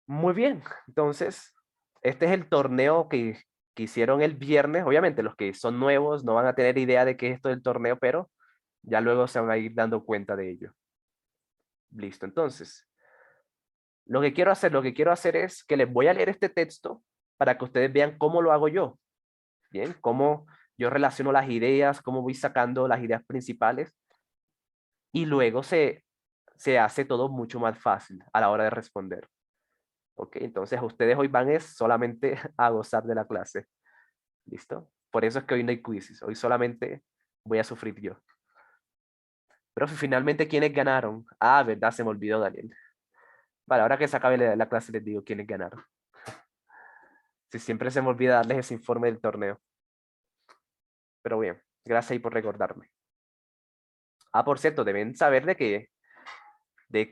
Muy bien, entonces, este es el torneo que hicieron el viernes. Obviamente, los que son nuevos no van a tener idea de qué es esto del torneo, pero ya luego se van a ir dando cuenta de ello. Listo, entonces, lo que quiero hacer es que les voy a leer este texto para que ustedes vean cómo lo hago yo. Bien, cómo yo relaciono las ideas, cómo voy sacando las ideas principales y luego se hace todo mucho más fácil a la hora de responder. Ok, entonces ustedes hoy van es solamente a gozar de la clase. ¿Listo? Por eso es que hoy no hay quizzes. Hoy solamente voy a sufrir yo. Pero finalmente, ¿quiénes ganaron? Ah, verdad, se me olvidó, Daniel. Vale, ahora que se acabe la clase les digo quiénes ganaron. Si siempre se me olvida darles ese informe del torneo. Pero bien, gracias ahí por recordarme. Ah, por cierto, deben saber de que, de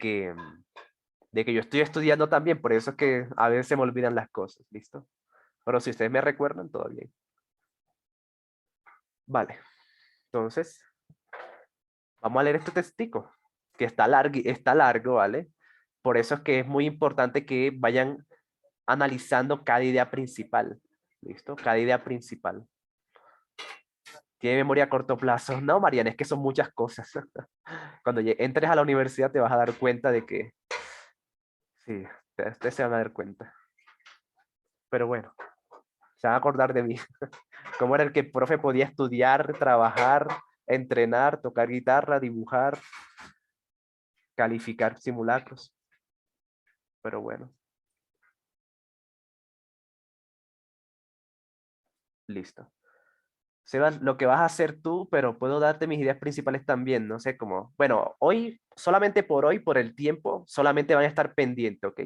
que yo estoy estudiando también, por eso es que a veces se me olvidan las cosas, ¿listo? Pero si ustedes me recuerdan, todo bien. Vale, entonces, vamos a leer este textico, que está largo, ¿vale? Por eso es que es muy importante que vayan analizando cada idea principal, ¿listo? Cada idea principal. ¿Tiene memoria a corto plazo? No, Mariana, es que son muchas cosas. Cuando entres a la universidad te vas a dar cuenta de que, sí, ustedes se van a dar cuenta. Pero bueno, se van a acordar de mí. Cómo era el que el profe podía estudiar, trabajar, entrenar, tocar guitarra, dibujar, calificar simulacros. Pero bueno, listo. Sebas, lo que vas a hacer tú, pero puedo darte mis ideas principales también, no sé cómo. Bueno, hoy, solamente por hoy, por el tiempo, solamente van a estar pendientes, ¿ok?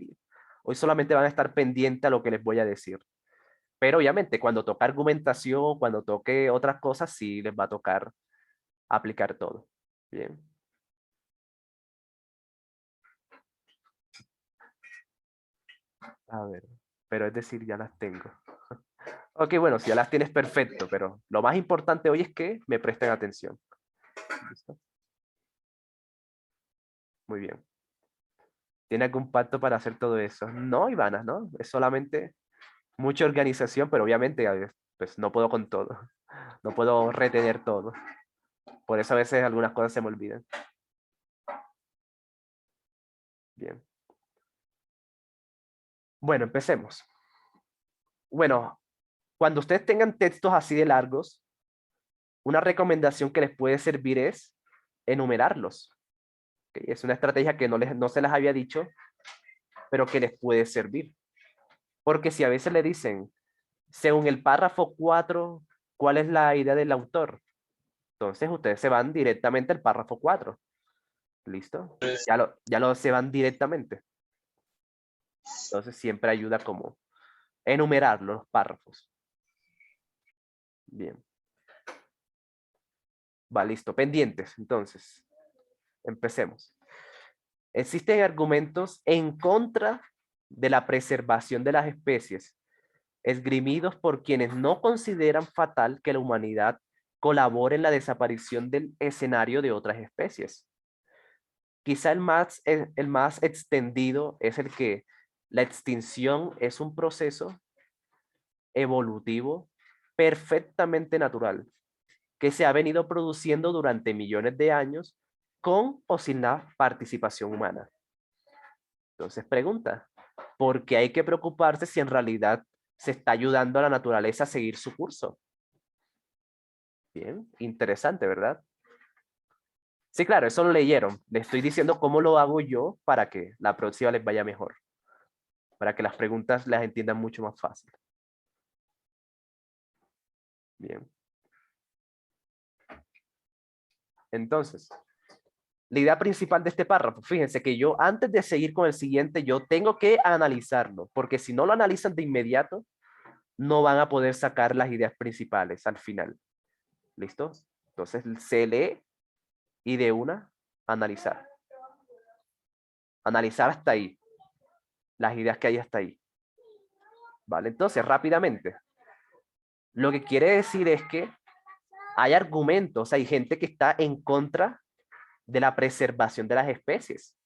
Hoy solamente van a estar pendientes a lo que les voy a decir. Pero obviamente, cuando toque argumentación, cuando toque otras cosas, sí les va a tocar aplicar todo. Bien. A ver, pero es decir, ya las tengo. Ok, bueno, si ya las tienes, perfecto, pero lo más importante hoy es que me presten atención. ¿Listo? Muy bien. ¿Tiene algún pacto para hacer todo eso? No, Ivana, ¿no? Es solamente mucha organización, pero obviamente a veces, pues no puedo con todo. No puedo retener todo. Por eso a veces algunas cosas se me olvidan. Bien. Bueno, empecemos. Bueno, cuando ustedes tengan textos así de largos, una recomendación que les puede servir es enumerarlos. ¿Ok? Es una estrategia que no se las había dicho, pero que les puede servir. Porque si a veces le dicen, según el párrafo 4, ¿cuál es la idea del autor? Entonces ustedes se van directamente al párrafo 4. ¿Listo? Ya lo se van directamente. Entonces siempre ayuda como enumerar los párrafos. Bien. Va, listo. Pendientes. Entonces, empecemos. Existen argumentos en contra de la preservación de las especies, esgrimidos por quienes no consideran fatal que la humanidad colabore en la desaparición del escenario de otras especies. Quizá el más extendido es el que la extinción es un proceso evolutivo perfectamente natural que se ha venido produciendo durante millones de años con o sin la participación humana. Entonces pregunta, ¿por qué hay que preocuparse si en realidad se está ayudando a la naturaleza a seguir su curso? Bien, interesante, ¿verdad? Sí, claro, eso lo leyeron. Les estoy diciendo cómo lo hago yo para que la próxima les vaya mejor, para que las preguntas las entiendan mucho más fácil. Bien. Entonces, la idea principal de este párrafo, fíjense que yo antes de seguir con el siguiente, yo tengo que analizarlo, porque si no lo analizan de inmediato, no van a poder sacar las ideas principales al final. ¿Listo? Entonces se lee y de una analizar. Analizar hasta ahí, las ideas que hay hasta ahí. ¿Vale? Entonces, rápidamente, lo que quiere decir es que hay argumentos, hay gente que está en contra de la preservación de las especies.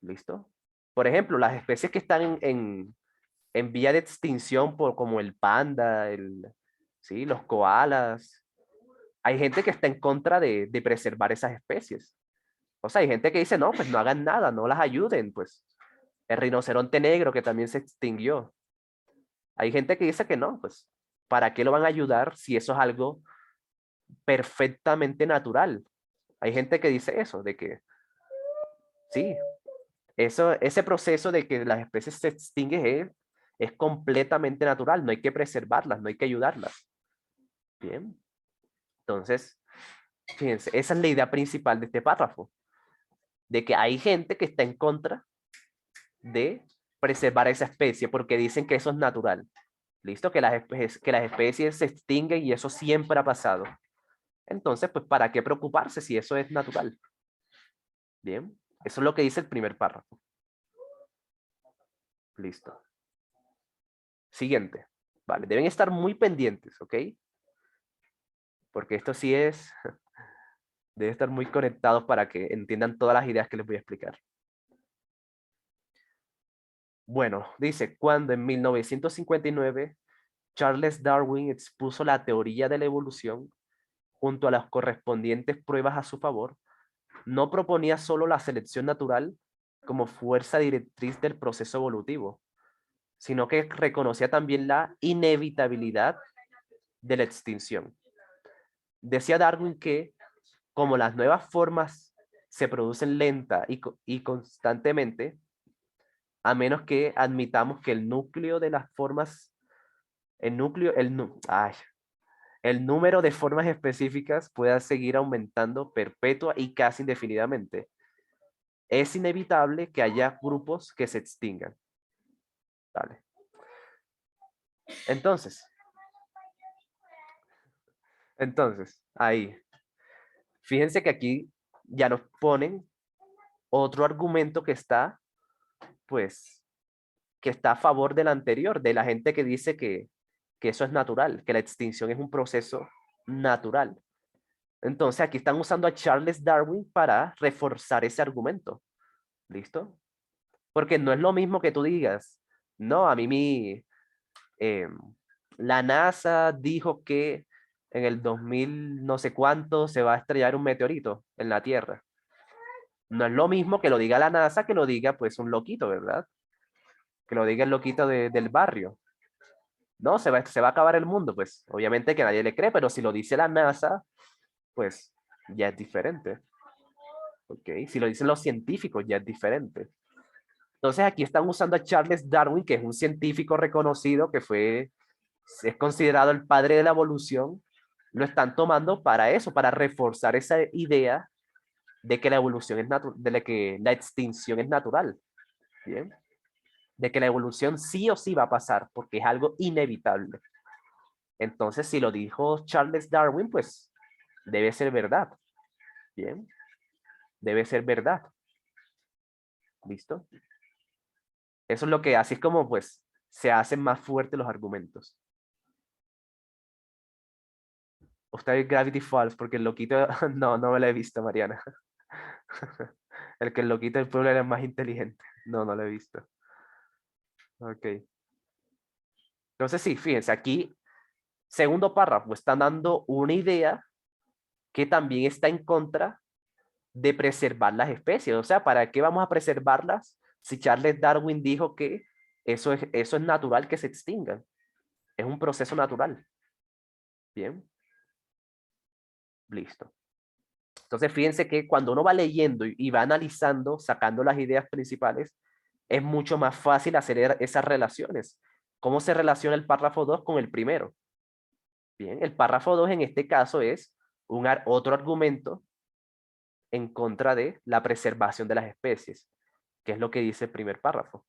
¿Listo? Por ejemplo, las especies que están en vía de extinción, como el panda, ¿sí? Los koalas. Hay gente que está en contra de preservar esas especies. O sea, hay gente que dice, no, pues no hagan nada, no las ayuden, pues. El rinoceronte negro que también se extinguió. Hay gente que dice que no, pues, ¿para qué lo van a ayudar si eso es algo perfectamente natural? Hay gente que dice eso, de que sí, ese proceso de que las especies se extinguen es completamente natural, no hay que preservarlas, no hay que ayudarlas. Bien, entonces, fíjense, esa es la idea principal de este párrafo, de que hay gente que está en contra de preservar esa especie porque dicen que eso es natural. ¿Listo? Que las especies se extinguen y eso siempre ha pasado. Entonces, pues, ¿para qué preocuparse si eso es natural? Bien, eso es lo que dice el primer párrafo. Listo. Siguiente. Vale, deben estar muy pendientes, ¿ok? Porque esto sí es, deben estar muy conectados para que entiendan todas las ideas que les voy a explicar. Bueno, dice, cuando en 1959 Charles Darwin expuso la teoría de la evolución junto a las correspondientes pruebas a su favor, no proponía solo la selección natural como fuerza directriz del proceso evolutivo, sino que reconocía también la inevitabilidad de la extinción. Decía Darwin que, como las nuevas formas se producen lenta y constantemente, a menos que admitamos que el núcleo de las formas, el núcleo, el número de formas específicas pueda seguir aumentando perpetua y casi indefinidamente, es inevitable que haya grupos que se extingan. Vale. Entonces, ahí. Fíjense que aquí ya nos ponen otro argumento que está, pues, que está a favor del anterior, de la gente que dice que eso es natural, que la extinción es un proceso natural. Entonces, aquí están usando a Charles Darwin para reforzar ese argumento. ¿Listo? Porque no es lo mismo que tú digas, no, a mí eh, la NASA dijo que en el 2000 no sé cuánto se va a estrellar un meteorito en la Tierra. No es lo mismo que lo diga la NASA que lo diga pues un loquito, ¿verdad? Que lo diga el loquito del barrio. No, se va a acabar el mundo, pues obviamente que nadie le cree, pero si lo dice la NASA, pues ya es diferente. ¿Ok? Si lo dicen los científicos, ya es diferente. Entonces aquí están usando a Charles Darwin, que es un científico reconocido que es considerado el padre de la evolución, lo están tomando para eso, para reforzar esa idea de que la evolución es natural, de que la extinción es natural, ¿bien? De que la evolución sí o sí va a pasar, porque es algo inevitable. Entonces, si lo dijo Charles Darwin, pues debe ser verdad, ¿bien? Debe ser verdad, ¿listo? Eso es lo que, así es como, pues, se hacen más fuertes los argumentos. Usted Gravity Falls, porque el loquito, no, no me lo he visto, Mariana. El que el loquito del pueblo era más inteligente. No, no lo he visto. Ok. Entonces sí, fíjense, aquí, segundo párrafo, están dando una idea que también está en contra de preservar las especies. O sea, ¿para qué vamos a preservarlas si Charles Darwin dijo que eso es natural que se extingan? Es un proceso natural. Bien, listo. Entonces, fíjense que cuando uno va leyendo y va analizando, sacando las ideas principales, es mucho más fácil hacer esas relaciones. ¿Cómo se relaciona el párrafo 2 con el primero? Bien, el párrafo 2 en este caso es otro argumento en contra de la preservación de las especies, que es lo que dice el primer párrafo.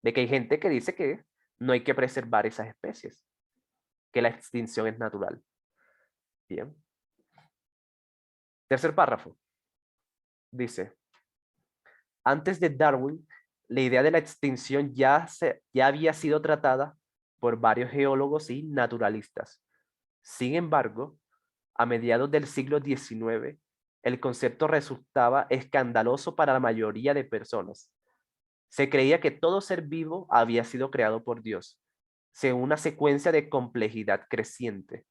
De que hay gente que dice que no hay que preservar esas especies, que la extinción es natural. Bien. Tercer párrafo. Dice, antes de Darwin, la idea de la extinción ya había sido tratada por varios geólogos y naturalistas. Sin embargo, a mediados del siglo XIX, el concepto resultaba escandaloso para la mayoría de personas. Se creía que todo ser vivo había sido creado por Dios, según una secuencia de complejidad creciente,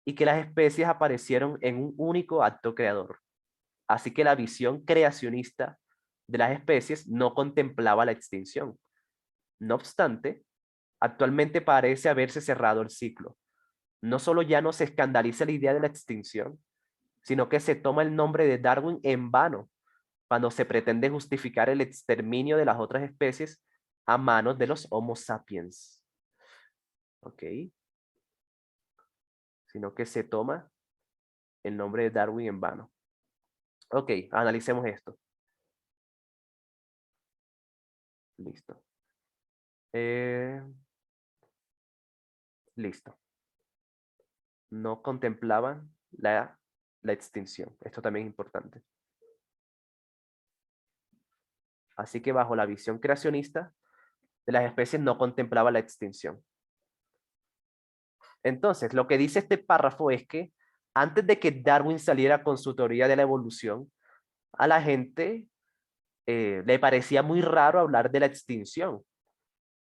y que las especies aparecieron en un único acto creador. Así que la visión creacionista de las especies no contemplaba la extinción. No obstante, actualmente parece haberse cerrado el ciclo. No solo ya no se escandaliza la idea de la extinción, sino que se toma el nombre de Darwin en vano cuando se pretende justificar el exterminio de las otras especies a manos de los Homo sapiens. ¿Ok? Sino que se toma el nombre de Darwin en vano. Ok, analicemos esto. Listo. Listo. No contemplaban la extinción. Esto también es importante. Así que bajo la visión creacionista de las especies no contemplaba la extinción. Entonces, lo que dice este párrafo es que antes de que Darwin saliera con su teoría de la evolución, a la gente le parecía muy raro hablar de la extinción.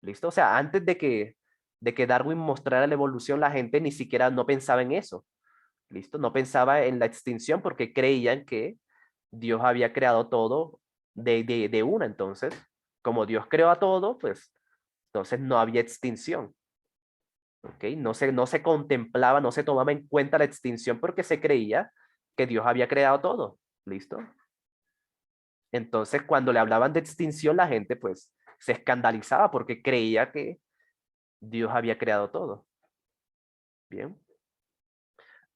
¿Listo? O sea, antes de que Darwin mostrara la evolución, la gente ni siquiera no pensaba en eso. ¿Listo? No pensaba en la extinción porque creían que Dios había creado todo de una. Entonces, como Dios creó a todo, pues entonces no había extinción. ¿Ok? No se contemplaba, no se tomaba en cuenta la extinción porque se creía que Dios había creado todo. ¿Listo? Entonces, cuando le hablaban de extinción, la gente pues se escandalizaba porque creía que Dios había creado todo. Bien.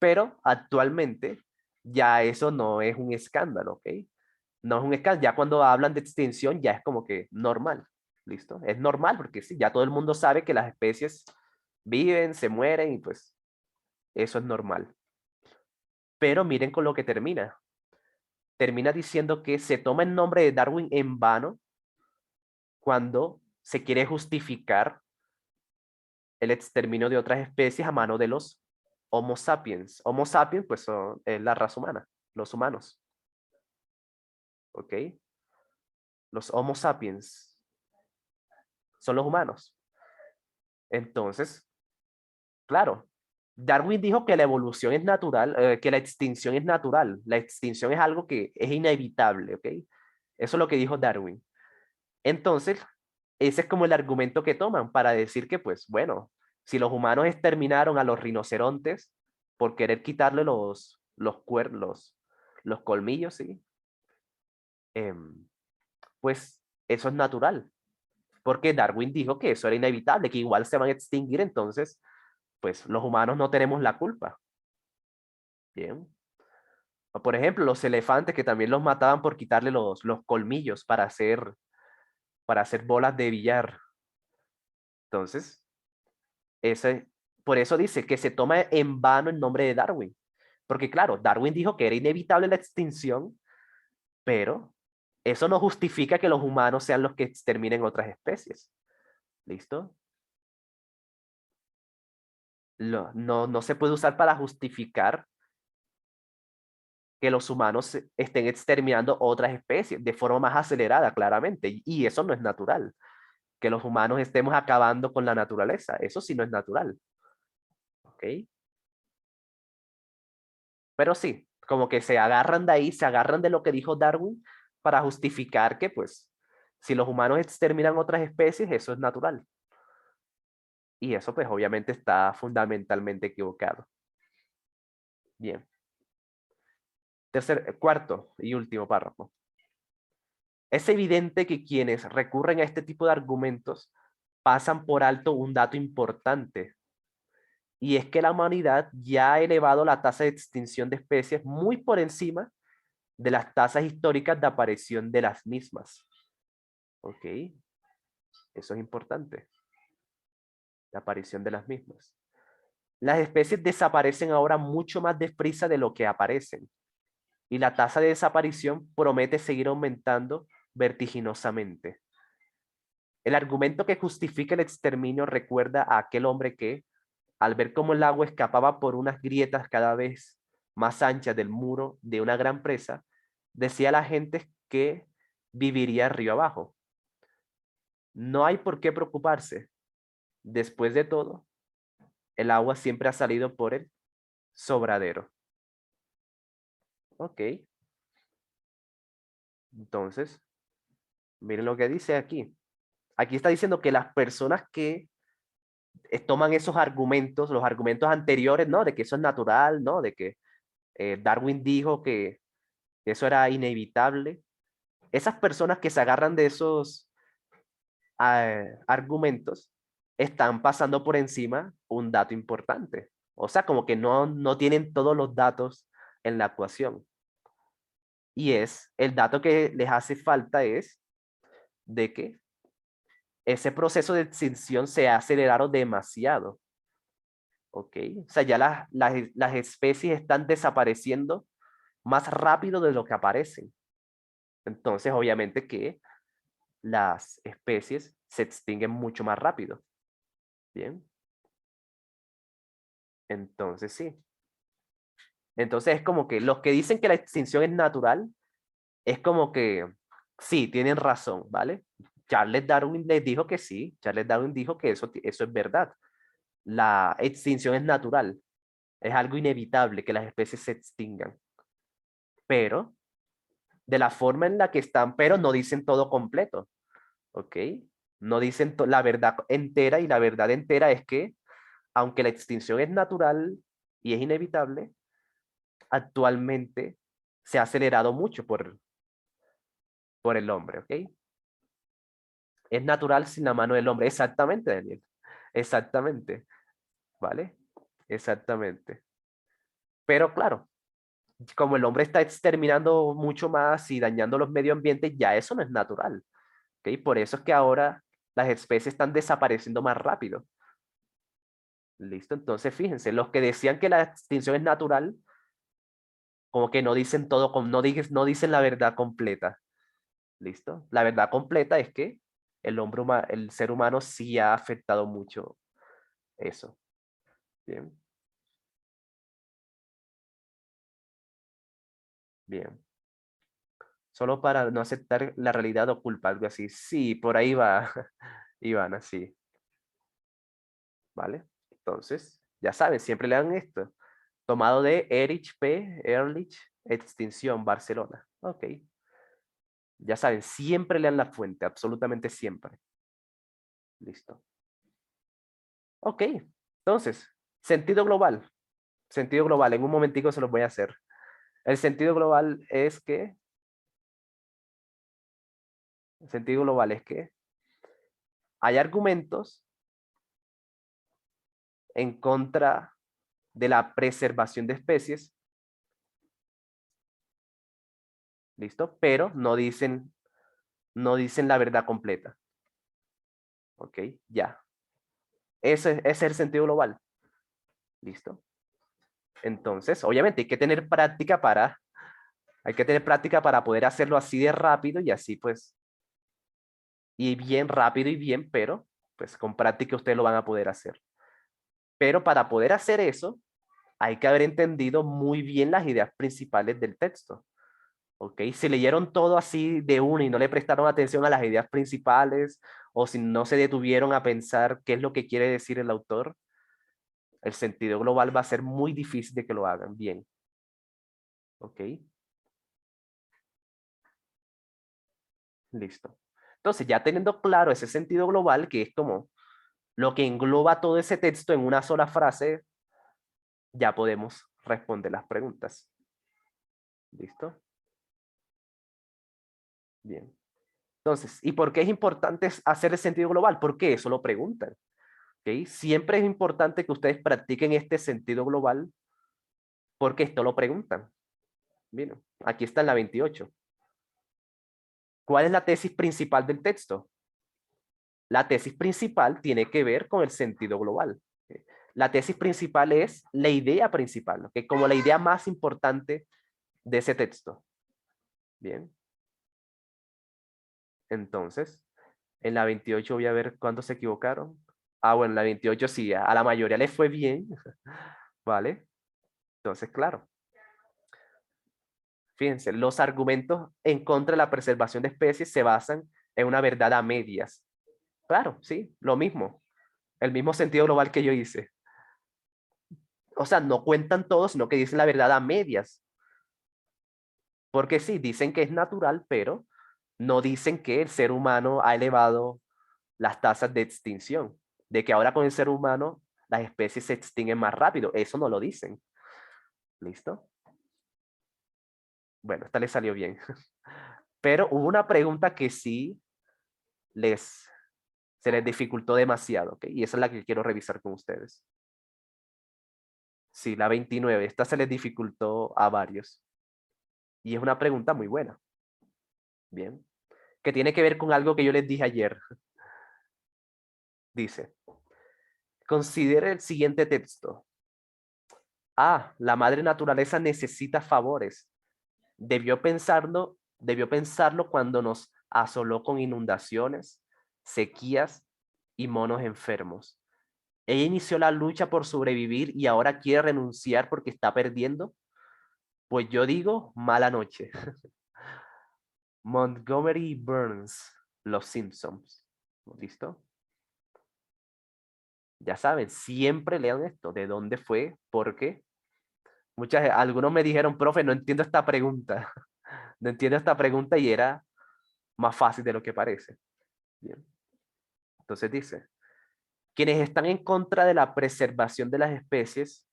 Pero actualmente ya eso no es un escándalo, ¿ok? No es un escándalo. Ya cuando hablan de extinción ya es como que normal. ¿Listo? Es normal porque sí, ya todo el mundo sabe que las especies viven, se mueren y pues eso es normal. Pero miren con lo que termina. Termina diciendo que se toma el nombre de Darwin en vano cuando se quiere justificar el exterminio de otras especies a mano de los Homo sapiens. Homo sapiens, pues es la raza humana, los humanos. ¿Ok? Los Homo sapiens son los humanos. Entonces, claro, Darwin dijo que la evolución es natural, que la extinción es natural. La extinción es algo que es inevitable, ¿ok? Eso es lo que dijo Darwin. Entonces, ese es como el argumento que toman para decir que, pues, bueno, si los humanos exterminaron a los rinocerontes por querer quitarle los cuernos, los colmillos, ¿sí? Pues eso es natural, porque Darwin dijo que eso era inevitable, que igual se van a extinguir, entonces, pues los humanos no tenemos la culpa. Bien. O por ejemplo, los elefantes que también los mataban por quitarle los colmillos para hacer bolas de billar. Entonces, ese, por eso dice que se toma en vano el nombre de Darwin. Porque claro, Darwin dijo que era inevitable la extinción, pero eso no justifica que los humanos sean los que exterminen otras especies. ¿Listo? No se puede usar para justificar que los humanos estén exterminando otras especies de forma más acelerada, claramente. Y eso no es natural. Que los humanos estemos acabando con la naturaleza. Eso sí no es natural. ¿Ok? Pero sí, como que se agarran de ahí, se agarran de lo que dijo Darwin para justificar que, pues, si los humanos exterminan otras especies, eso es natural. Y eso, pues, obviamente está fundamentalmente equivocado. Bien. Cuarto y último párrafo. Es evidente que quienes recurren a este tipo de argumentos pasan por alto un dato importante, y es que la humanidad ya ha elevado la tasa de extinción de especies muy por encima de las tasas históricas de aparición de las mismas. ¿Ok? Eso es importante, la aparición de las mismas. Las especies desaparecen ahora mucho más deprisa de lo que aparecen, y la tasa de desaparición promete seguir aumentando vertiginosamente. El argumento que justifica el exterminio recuerda a aquel hombre que, al ver cómo el agua escapaba por unas grietas cada vez más anchas del muro de una gran presa, decía a la gente que viviría río abajo. No hay por qué preocuparse. Después de todo, el agua siempre ha salido por el sobradero. Ok. Entonces, miren lo que dice aquí. Aquí está diciendo que las personas que toman esos argumentos, los argumentos anteriores, ¿no? De que eso es natural, ¿no? De que Darwin dijo que eso era inevitable. Esas personas que se agarran de esos argumentos están pasando por encima un dato importante. O sea, como que no tienen todos los datos en la ecuación. Y el dato que les hace falta es de que ese proceso de extinción se ha acelerado demasiado. ¿Ok? O sea, ya las especies están desapareciendo más rápido de lo que aparecen. Entonces, obviamente que las especies se extinguen mucho más rápido. Bien. Entonces, sí. Entonces, es como que los que dicen que la extinción es natural, es como que sí, tienen razón, ¿vale? Charles Darwin les dijo que sí. Charles Darwin dijo que eso es verdad. La extinción es natural. Es algo inevitable que las especies se extingan. Pero, de la forma en la que están, pero no dicen todo completo. ¿Ok? No dicen la verdad entera, y la verdad entera es que, aunque la extinción es natural y es inevitable, actualmente se ha acelerado mucho por el hombre, ¿ok? Es natural sin la mano del hombre. Exactamente, Daniel. Exactamente. ¿Vale? Exactamente. Pero claro, como el hombre está exterminando mucho más y dañando los medio ambientes, ya eso no es natural. ¿Ok? Por eso es que ahora las especies están desapareciendo más rápido. ¿Listo? Entonces, fíjense, los que decían que la extinción es natural, como que no dicen todo, no dicen la verdad completa. ¿Listo? La verdad completa es que el ser humano sí ha afectado mucho eso. Bien, bien. Solo para no aceptar la realidad o culpa, algo así. Sí, por ahí va, Ivana, sí. ¿Vale? Entonces, ya saben, siempre lean esto. Tomado de Erich P. Ehrlich, Extinción, Barcelona. Ok. Ya saben, siempre lean la fuente, absolutamente siempre. Listo. Ok. Entonces, sentido global. Sentido global, en un momentico se los voy a hacer. El sentido global es que, el sentido global es que hay argumentos en contra de la preservación de especies, ¿listo? Pero no dicen la verdad completa, ¿ok? Ya. Ese es el sentido global, ¿listo? Entonces, obviamente hay que tener práctica para poder hacerlo así de rápido y así pues, y bien rápido y bien, pero pues con práctica ustedes lo van a poder hacer. Pero para poder hacer eso, hay que haber entendido muy bien las ideas principales del texto. ¿Ok? Si leyeron todo así de una y no le prestaron atención a las ideas principales, o si no se detuvieron a pensar qué es lo que quiere decir el autor, el sentido global va a ser muy difícil de que lo hagan bien. ¿Ok? Listo. Entonces, ya teniendo claro ese sentido global, que es como lo que engloba todo ese texto en una sola frase, ya podemos responder las preguntas. ¿Listo? Bien. Entonces, ¿y por qué es importante hacer el sentido global? Porque eso lo preguntan. ¿Ok? Siempre es importante que ustedes practiquen este sentido global porque esto lo preguntan. Miren, aquí está en la 28. ¿Cuál es la tesis principal del texto? La tesis principal tiene que ver con el sentido global. ¿Ok? La tesis principal es la idea principal, ¿ok? Como la idea más importante de ese texto. Bien. Entonces, en la 28 voy a ver cuántos se equivocaron. Ah, bueno, en la 28 sí, a la mayoría les fue bien. ¿Vale? Entonces, claro. Fíjense, los argumentos en contra de la preservación de especies se basan en una verdad a medias. Claro, sí, lo mismo. El mismo sentido global que yo hice. O sea, no cuentan todos, sino que dicen la verdad a medias. Porque sí, dicen que es natural, pero no dicen que el ser humano ha elevado las tasas de extinción. De que ahora con el ser humano las especies se extinguen más rápido. Eso no lo dicen. ¿Listo? Bueno, esta les salió bien. Pero hubo una pregunta que sí les, se les dificultó demasiado, ¿ok? Y esa es la que quiero revisar con ustedes. Sí, la 29. Esta se les dificultó a varios. Y es una pregunta muy buena. Bien. Que tiene que ver con algo que yo les dije ayer. Dice, considere el siguiente texto. La madre naturaleza necesita favores. Debió pensarlo cuando nos asoló con inundaciones, sequías y monos enfermos. Ella inició la lucha por sobrevivir y ahora quiere renunciar porque está perdiendo. Pues yo digo, mala noche. Montgomery Burns, Los Simpsons. ¿Listo? Ya saben, siempre lean esto. ¿De dónde fue? ¿Por qué? Algunos me dijeron, profe, no entiendo esta pregunta. No entiendo esta pregunta y era más fácil de lo que parece. Bien. Entonces dice, quienes están en contra de la preservación de las especies,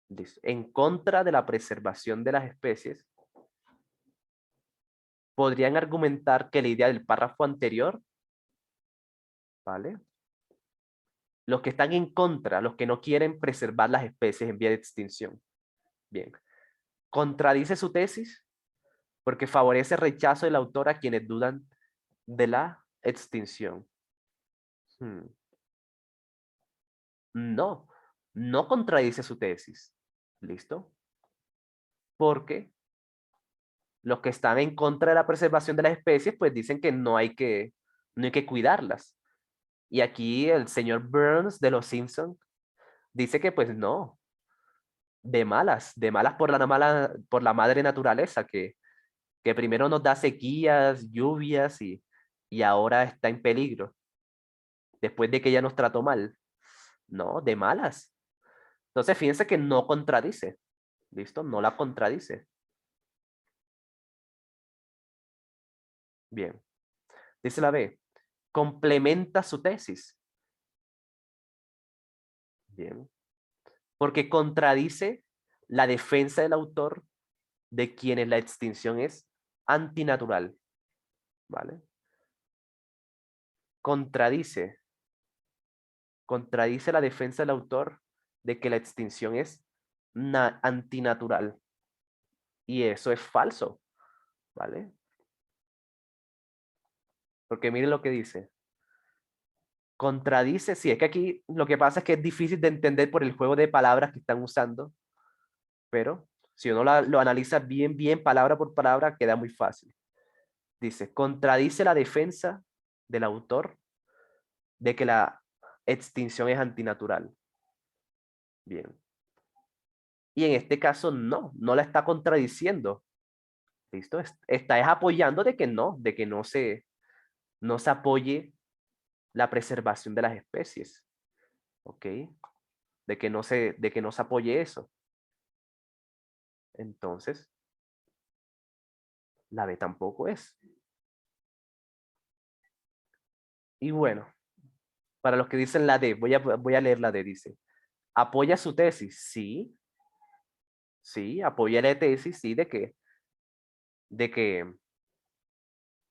dice, en contra de la preservación de las especies, podrían argumentar que la idea del párrafo anterior, ¿vale? Los que están en contra, los que no quieren preservar las especies en vía de extinción. Bien. Contradice su tesis porque favorece el rechazo del autor a quienes dudan de la extinción. Hmm. No, no contradice su tesis. ¿Listo? Porque los que están en contra de la preservación de las especies, pues dicen que no hay que cuidarlas. Y aquí el señor Burns de Los Simpson dice que pues no, de malas por la madre naturaleza, que primero nos da sequías, lluvias y ahora está en peligro, después de que ella nos trató mal. No, de malas. Entonces, fíjense que no contradice. ¿Listo? No la contradice. Bien. Dice la B. Complementa su tesis. Bien. Porque contradice la defensa del autor de quienes la extinción es antinatural. ¿Vale? Contradice. Contradice la defensa del autor de que la extinción es antinatural. Y eso es falso. ¿Vale? Porque miren lo que dice. Contradice, sí, es que aquí lo que pasa es que es difícil de entender por el juego de palabras que están usando, pero si uno lo analiza bien, bien, palabra por palabra, queda muy fácil. Dice, contradice la defensa del autor de que la extinción es antinatural. Bien. Y en este caso no la está contradiciendo. ¿Listo? Está es apoyando de que no se apoye la preservación de las especies. ¿Ok? De que no se apoye eso. Entonces, la B tampoco es. Y bueno, para los que dicen la D, voy a leer la D, dice. ¿Apoya su tesis? Sí, sí, apoya la tesis, sí, de que, de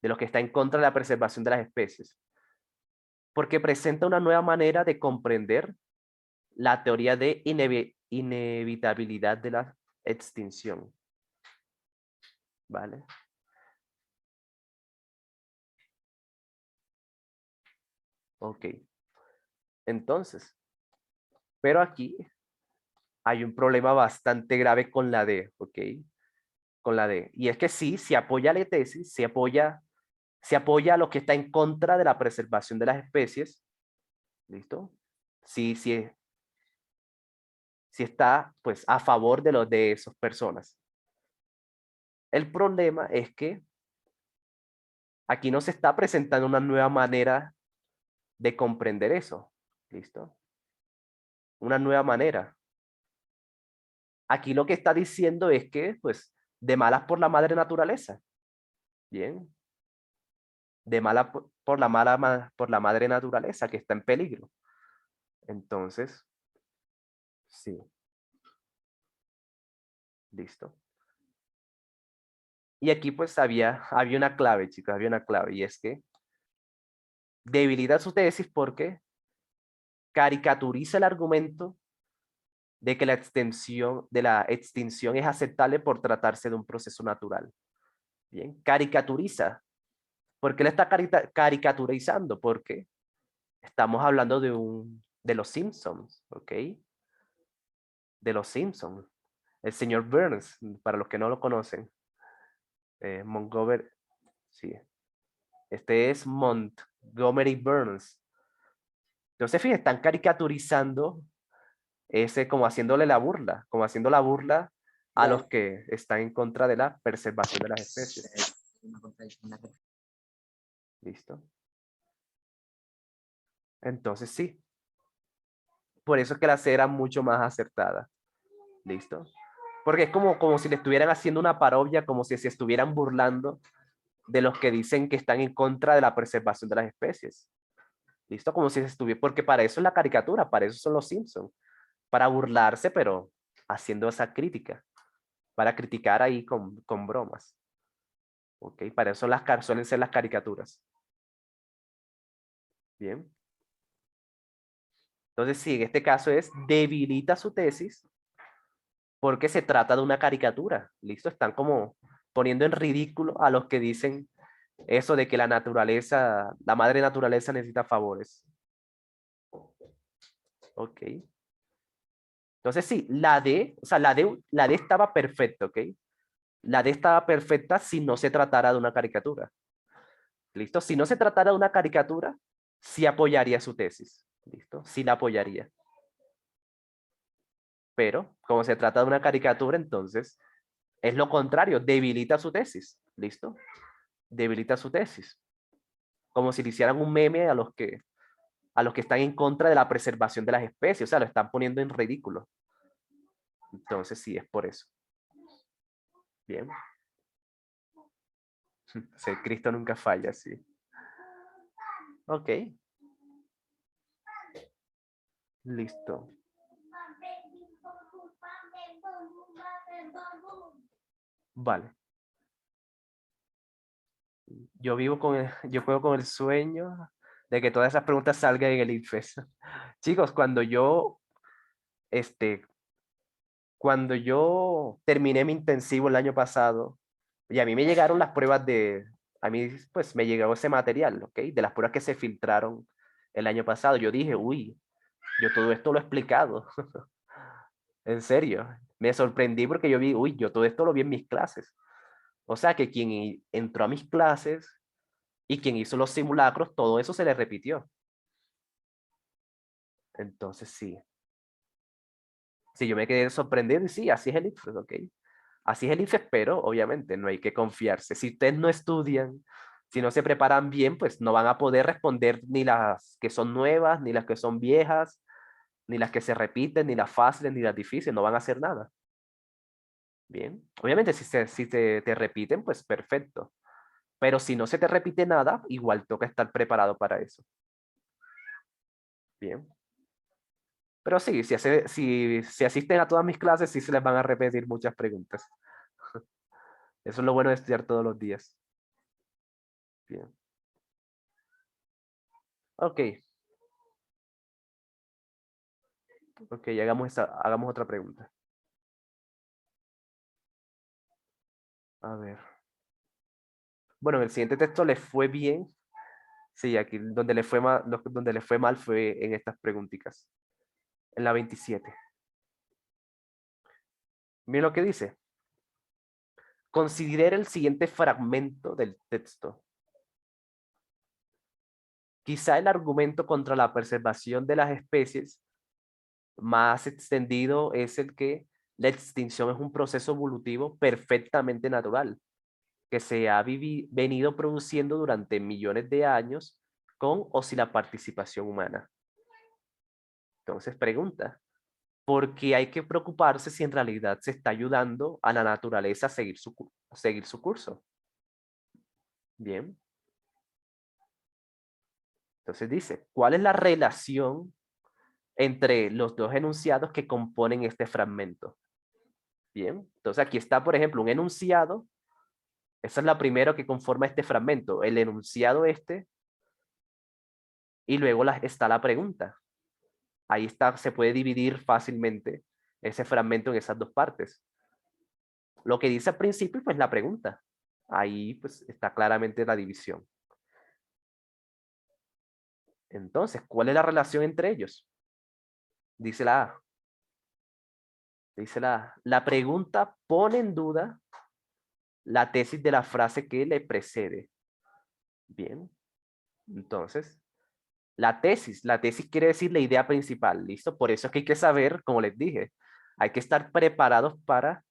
los que está en contra de la preservación de las especies. Porque presenta una nueva manera de comprender la teoría de inevitabilidad de la extinción. ¿Vale? Ok. Entonces, pero aquí hay un problema bastante grave con la D, ¿ok? Con la D. Y es que sí, se apoya la tesis, se apoya a lo que está en contra de la preservación de las especies. ¿Listo? Sí, sí, sí está pues a favor de los de esas personas. El problema es que aquí no se está presentando una nueva manera de comprender eso. ¿Listo? Una nueva manera. Aquí lo que está diciendo es que, pues, de malas por la madre naturaleza. Bien. De mala por la madre naturaleza que está en peligro. Entonces, sí. Listo. Y aquí pues había una clave, chicos, había una clave, y es que debilita su tesis porque caricaturiza el argumento de que la extinción es aceptable por tratarse de un proceso natural. Bien, caricaturiza. ¿Por qué le está caricaturizando? Porque estamos hablando de los Simpsons, ¿ok? De los Simpsons. El señor Burns, para los que no lo conocen, Montgomery, sí, este es Montgomery Burns. Entonces, fíjense, están caricaturizando ese como haciéndole la burla, como haciendo la burla a los que están en contra de la preservación de las especies. ¿Listo? Entonces, sí. Por eso es que la C era mucho más acertada. ¿Listo? Porque es como si le estuvieran haciendo una parodia, como si se estuvieran burlando de los que dicen que están en contra de la preservación de las especies. ¿Listo? Como si se estuviera, porque para eso es la caricatura, para eso son los Simpsons, para burlarse, pero haciendo esa crítica, para criticar ahí con bromas. ¿Ok? Para eso suelen ser las caricaturas. Bien. Entonces, sí, en este caso es debilita su tesis porque se trata de una caricatura. ¿Listo? Están como poniendo en ridículo a los que dicen eso de que la naturaleza, la madre naturaleza necesita favores. Ok. Entonces sí, la D, o sea, la D estaba perfecta, ¿ok? La D estaba perfecta si no se tratara de una caricatura. ¿Listo? Si no se tratara de una caricatura, sí apoyaría su tesis. ¿Listo? Sí la apoyaría. Pero, como se trata de una caricatura, entonces es lo contrario, debilita su tesis. ¿Listo? Debilita su tesis. Como si le hicieran un meme a los que están en contra de la preservación de las especies, o sea, lo están poniendo en ridículo. Entonces, sí, es por eso. Bien. Sí, Cristo nunca falla, sí. Ok. Listo. Vale. Yo juego con el sueño de que todas esas preguntas salgan en el IFES. Chicos, este, cuando yo terminé mi intensivo el año pasado, y a mí me llegaron las pruebas a mí pues me llegó ese material, ¿ok? De las pruebas que se filtraron el año pasado. Yo dije, uy, yo todo esto lo he explicado. En serio, me sorprendí porque yo vi, uy, yo todo esto lo vi en mis clases. O sea que quien entró a mis clases y quien hizo los simulacros, todo eso se le repitió. Entonces sí, sí, yo me quedé sorprendido y sí, así es el IFES, ¿ok? Así es el IFES, pero obviamente no hay que confiarse. Si ustedes no estudian, si no se preparan bien, pues no van a poder responder ni las que son nuevas, ni las que son viejas, ni las que se repiten, ni las fáciles, ni las difíciles, no van a hacer nada. Bien, obviamente si te repiten, pues perfecto. Pero si no se te repite nada, igual toca estar preparado para eso. Bien. Pero sí, si asisten a todas mis clases, sí se les van a repetir muchas preguntas. Eso es lo bueno de estudiar todos los días. Bien. Ok, ok, hagamos otra pregunta. A ver. Bueno, en el siguiente texto le fue bien. Sí, aquí donde le fue mal fue en estas preguntitas. En la 27. Miren lo que dice. Considera el siguiente fragmento del texto. Quizá el argumento contra la preservación de las especies más extendido es el que la extinción es un proceso evolutivo perfectamente natural, que se ha venido produciendo durante millones de años con o sin la participación humana. Entonces pregunta, ¿por qué hay que preocuparse si en realidad se está ayudando a la naturaleza a seguir su curso? Bien. Entonces dice, ¿cuál es la relación entre los dos enunciados que componen este fragmento? Bien. Entonces aquí está, por ejemplo, un enunciado. Esa es la primera que conforma este fragmento, el enunciado este, y luego está la pregunta. Ahí está, se puede dividir fácilmente ese fragmento en esas dos partes. Lo que dice al principio, pues la pregunta. Ahí pues está claramente la división. Entonces, ¿cuál es la relación entre ellos? Dice la A. Dice la A. La pregunta pone en duda la tesis de la frase que le precede. Bien. Entonces, la tesis quiere decir la idea principal, ¿listo? Por eso es que hay que saber, como les dije, hay que estar preparados para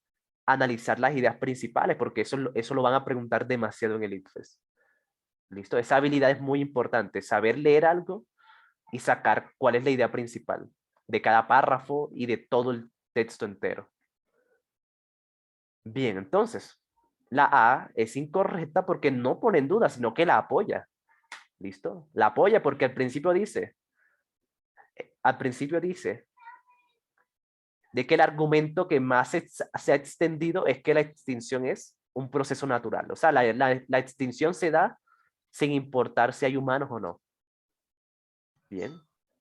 analizar las ideas principales, porque eso lo van a preguntar demasiado en el ICFES. ¿Listo? Esa habilidad es muy importante, saber leer algo y sacar cuál es la idea principal de cada párrafo y de todo el texto entero. Bien, entonces, la A es incorrecta porque no pone en duda, sino que la apoya. ¿Listo? La apoya porque al principio dice de que el argumento que más se ha extendido es que la extinción es un proceso natural. O sea, la extinción se da sin importar si hay humanos o no. Bien.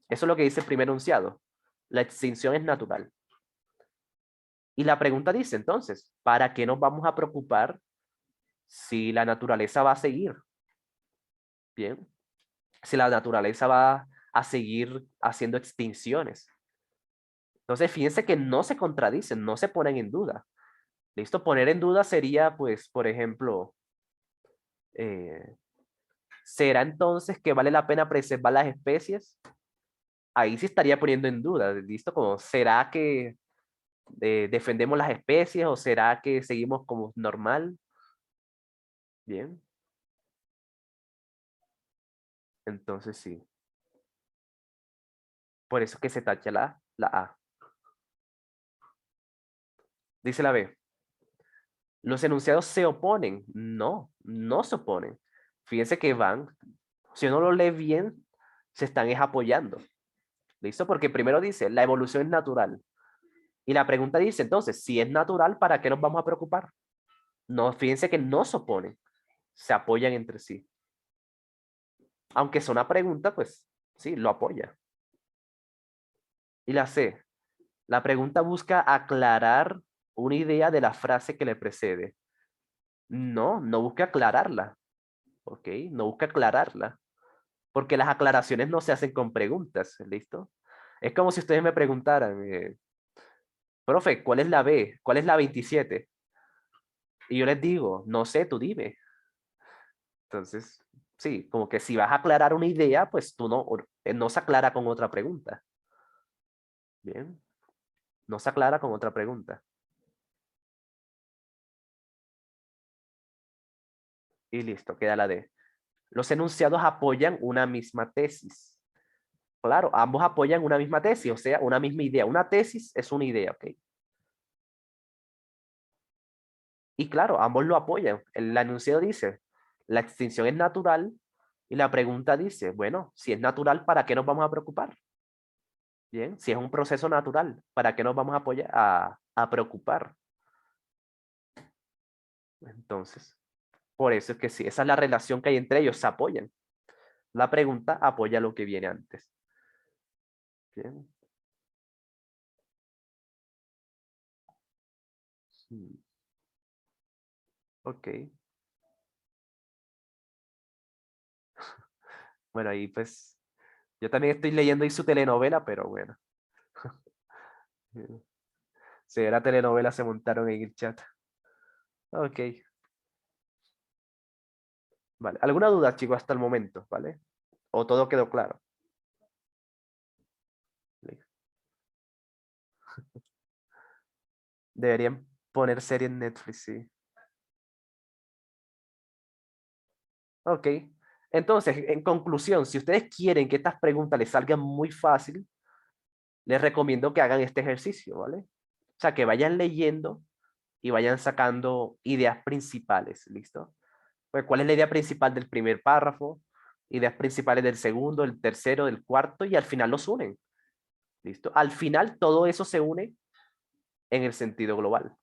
Eso es lo que dice el primer enunciado. La extinción es natural. Y la pregunta dice entonces, ¿para qué nos vamos a preocupar si la naturaleza va a seguir? Bien. Si la naturaleza va a seguir haciendo extinciones. Entonces, fíjense que no se contradicen, no se ponen en duda. ¿Listo? Poner en duda sería, pues, por ejemplo, eh, ¿será entonces que vale la pena preservar las especies? Ahí sí estaría poniendo en duda, ¿listo? Como, ¿será que defendemos las especies o será que seguimos como normal? Bien. Entonces sí. Por eso es que se tacha la A. Dice la B. ¿Los enunciados se oponen? No, no se oponen. Fíjense que van, si uno lo lee bien, se están apoyando. ¿Listo? Porque primero dice, la evolución es natural. Y la pregunta dice, entonces, si es natural, ¿para qué nos vamos a preocupar? No, fíjense que no se oponen, se apoyan entre sí. Aunque es una pregunta, pues sí, lo apoya. Y la C, la pregunta busca aclarar una idea de la frase que le precede. No, no busca aclararla, ¿ok? No busca aclararla, porque las aclaraciones no se hacen con preguntas, ¿listo? Es como si ustedes me preguntaran, profe, ¿cuál es la B? ¿Cuál es la 27? Y yo les digo, no sé, tú dime. Entonces, sí, como que si vas a aclarar una idea, pues tú no se aclara con otra pregunta. Bien, no se aclara con otra pregunta. Y listo, queda la D. Los enunciados apoyan una misma tesis. Claro, ambos apoyan una misma tesis, o sea, una misma idea. Una tesis es una idea, ¿ok? Y claro, ambos lo apoyan. El enunciado dice, la extinción es natural, y la pregunta dice, bueno, si es natural, ¿para qué nos vamos a preocupar? Bien, si es un proceso natural, ¿para qué nos vamos a apoyar, a preocupar? Entonces, por eso es que sí, esa es la relación que hay entre ellos, se apoyan. La pregunta apoya lo que viene antes. Bien. Mm, ok. Bueno, ahí pues, yo también estoy leyendo ahí su telenovela, pero bueno. Si era telenovela, se montaron en el chat. Ok, vale. ¿Alguna duda, chicos, hasta el momento? ¿Vale? ¿O todo quedó claro? Listo. Deberían poner serie en Netflix, sí. Ok. Entonces, en conclusión, si ustedes quieren que estas preguntas les salgan muy fácil, les recomiendo que hagan este ejercicio, ¿vale? O sea, que vayan leyendo y vayan sacando ideas principales, ¿listo? Pues, ¿cuál es la idea principal del primer párrafo? Ideas principales del segundo, del tercero, del cuarto, y al final los unen, ¿listo? Al final todo eso se une en el sentido global,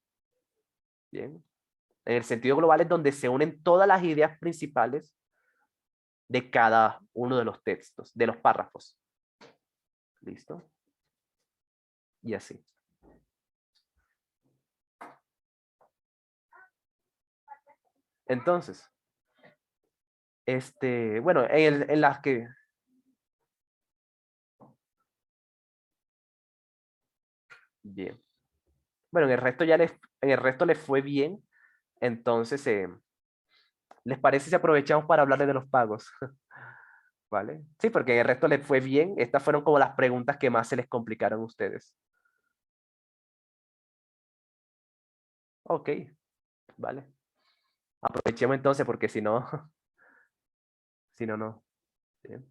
¿bien? En el sentido global es donde se unen todas las ideas principales de cada uno de los textos, de los párrafos, ¿listo? Y así. Entonces, bueno, en las que... Bien. Bueno, en el resto les fue bien. Entonces, ¿les parece si aprovechamos para hablarles de los pagos? ¿Vale? Sí, porque en el resto les fue bien. Estas fueron como las preguntas que más se les complicaron a ustedes. Ok, vale. Aprovechemos entonces porque si no, si no, no. Bien.